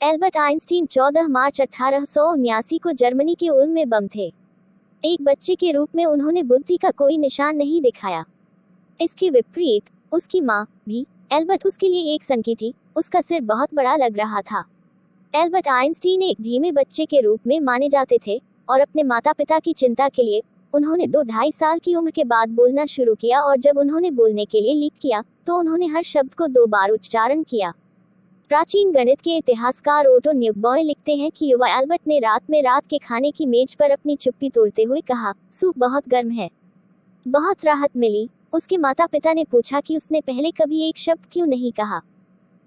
Albert Einstein 14 मार्च 1879 को Germany के उल्म में बम थे। एक बच्चे के रूप में उन्होंने बुद्धि का कोई निशान नहीं दिखाया। इसके विपरीत उसकी माँ भी, एल्बर्ट उसके लिए एक संकी थी, उसका सिर बहुत बड़ा लग रहा था। एल्बर्ट आइंस्टीन एक धीमे बच्चे के रूप में माने जाते थे और अपने माता पिता की चिंता के लिए उन्होंने 2-2.5 साल की उम्र के बाद बोलना शुरू किया और जब उन्होंने बोलने के लिए लीक किया तो उन्होंने हर शब्द को 2 बार उच्चारण किया। प्राचीन गणित के इतिहासकार ओटो न्यूबॉय लिखते हैं कि युवा एल्बर्ट ने रात में रात के खाने की मेज पर अपनी चुप्पी तोड़ते हुए कहा, सूप बहुत गर्म है। बहुत राहत मिली। उसके माता पिता ने पूछा कि उसने पहले कभी एक शब्द क्यों नहीं कहा।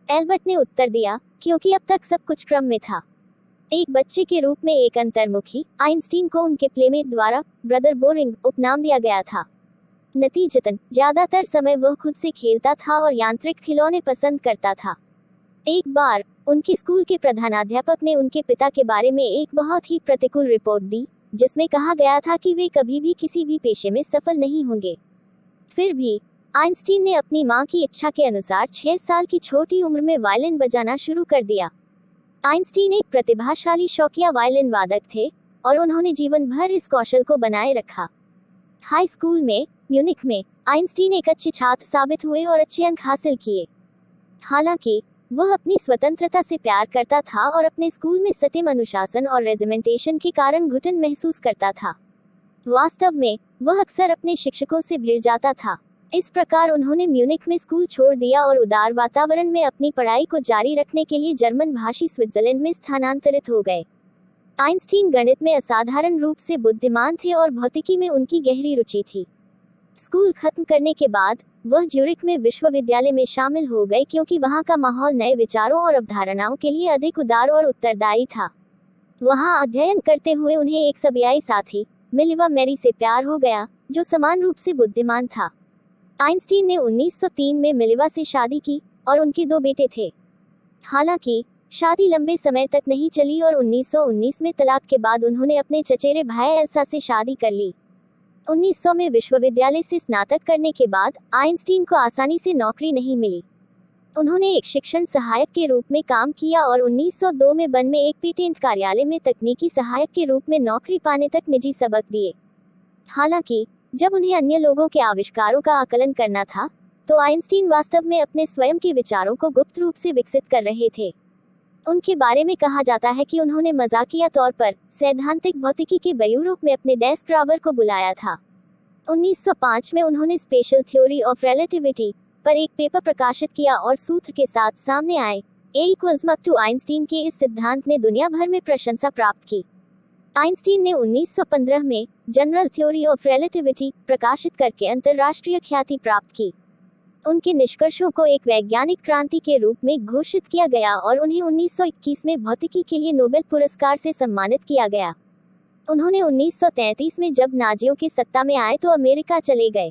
एल्बर्ट ने उत्तर दिया, क्योंकि अब तक सब कुछ क्रम में था। एक बच्चे के रूप में एक अंतर्मुखी आइंस्टीन को उनके प्लेमेट द्वारा ब्रदर बोरिंग उपनाम दिया गया था। नतीजतन ज्यादातर समय वह खुद से खेलता था और यांत्रिक खिलौने पसंद करता था। एक बार उनके स्कूल के प्रधानाध्यापक ने उनके पिता के बारे में एक बहुत ही प्रतिकूल रिपोर्ट दी, जिसमें कहा गया था कि वे कभी भी किसी भी पेशे में सफल नहीं होंगे। फिर भी आइंस्टीन ने अपनी मां की इच्छा के अनुसार 6 साल की छोटी उम्र में वायलिन बजाना शुरू कर दिया। आइंस्टीन एक प्रतिभाशाली शौकिया वायलिन वादक थे और उन्होंने जीवन भर इस कौशल को बनाए रखा। हाई स्कूल में म्यूनिख में आइंस्टीन एक अच्छे छात्र साबित हुए और अच्छे अंक हासिल किए। हालांकि वह अपनी स्वतंत्रता से प्यार करता था और अपने स्कूल में सटीक अनुशासन और रेजिमेंटेशन के कारण घुटन महसूस करता था। वास्तव में वह अक्सर अपने शिक्षकों से भिड़ जाता था। इस प्रकार उन्होंने म्यूनिख में स्कूल छोड़ दिया और उदार वातावरण में अपनी पढ़ाई को जारी रखने के लिए जर्मन भाषी स्विट्जरलैंड में स्थानांतरित हो गए। आइंस्टीन गणित में असाधारण रूप से बुद्धिमान थे और भौतिकी में उनकी गहरी रुचि थी। स्कूल खत्म करने के बाद वह ज्यूरिख में विश्वविद्यालय में शामिल हो गए क्योंकि वहां का माहौल नए विचारों और अवधारणाओं के लिए अधिक उदार और उत्तरदायी था। वहां अध्ययन करते हुए उन्हें एक सबयाई साथी मिलिवा मेरी से प्यार हो गया, जो समान रूप से बुद्धिमान था। आइंस्टीन ने 1903 में मिलिवा से शादी की और उनके 2 बेटे थे। हालांकि शादी लंबे समय तक नहीं चली और 1919 में तलाक के बाद उन्होंने अपने चचेरे भाई एल्सा से शादी कर ली। 1900 में विश्वविद्यालय से स्नातक करने के बाद आइंस्टीन को आसानी से नौकरी नहीं मिली। उन्होंने एक शिक्षण सहायक के रूप में काम किया और 1902 में बर्न में एक पेटेंट कार्यालय में तकनीकी सहायक के रूप में नौकरी पाने तक निजी सबक दिए। हालांकि जब उन्हें अन्य लोगों के आविष्कारों का आकलन करना था, तो आइंस्टीन वास्तव में अपने स्वयं के विचारों को गुप्त रूप से विकसित कर रहे थे। उनके बारे में कहा जाता है कि उन्होंने मजाकिया तौर पर सैद्धांतिक भौतिकी के बयूरोप में अपने डेस्क ड्रावर को बुलाया था। 1905 में उन्होंने स्पेशल थ्योरी ऑफ रिलेटिविटी पर एक पेपर प्रकाशित किया और सूत्र के साथ सामने आए, A=mc2। आइंस्टीन के इस सिद्धांत ने दुनिया भर में प्रशंसा प्राप्त की। आइंस्टीन ने 1915 में जनरल थ्योरी ऑफ रिलेटिविटी प्रकाशित करके अंतर्राष्ट्रीय ख्याति प्राप्त की। उनके निष्कर्षों को एक वैज्ञानिक क्रांति के रूप में घोषित किया गया और उन्हें 1921 में भौतिकी के लिए नोबेल पुरस्कार से सम्मानित किया गया। उन्होंने 1933 में जब नाजियों के सत्ता में आए तो अमेरिका चले गए।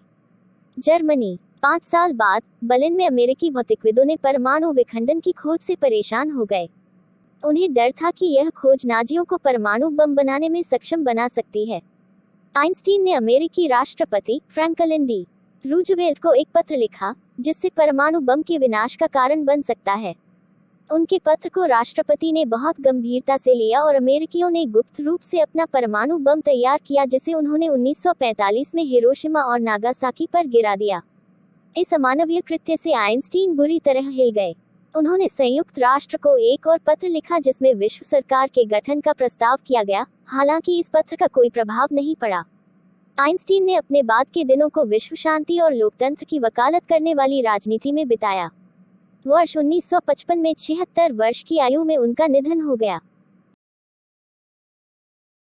जर्मनी 5 साल बाद बर्लिन में अमेरिकी भौतिकविदों ने परमाणु विखंडन की खोज से परेशान हो गए। उन्हें डर था कि यह खोज नाजियों को परमाणु बम बनाने में सक्षम बना सकती है। आइंस्टीन ने अमेरिकी राष्ट्रपति फ्रैंकलिन डी रूजवेल्ट को एक पत्र लिखा, जिससे परमाणु बम के विनाश का कारण बन सकता है। उनके पत्र को राष्ट्रपति ने बहुत गंभीरता से लिया और अमेरिकियों ने गुप्त रूप से अपना परमाणु बम तैयार किया, जिसे उन्होंने 1945 में हिरोशिमा और नागासाकी पर गिरा दिया। इस अमानवीय कृत्य से आइंस्टीन बुरी तरह हिल गए। उन्होंने संयुक्त राष्ट्र को एक और पत्र लिखा जिसमें विश्व सरकार के गठन का प्रस्ताव किया गया। हालांकि इस पत्र का कोई प्रभाव नहीं पड़ा। आइंस्टीन ने अपने बाद के दिनों को विश्व शांति और लोकतंत्र की वकालत करने वाली राजनीति में बिताया। वर्ष 1955 में 76 वर्ष की आयु में उनका निधन हो गया।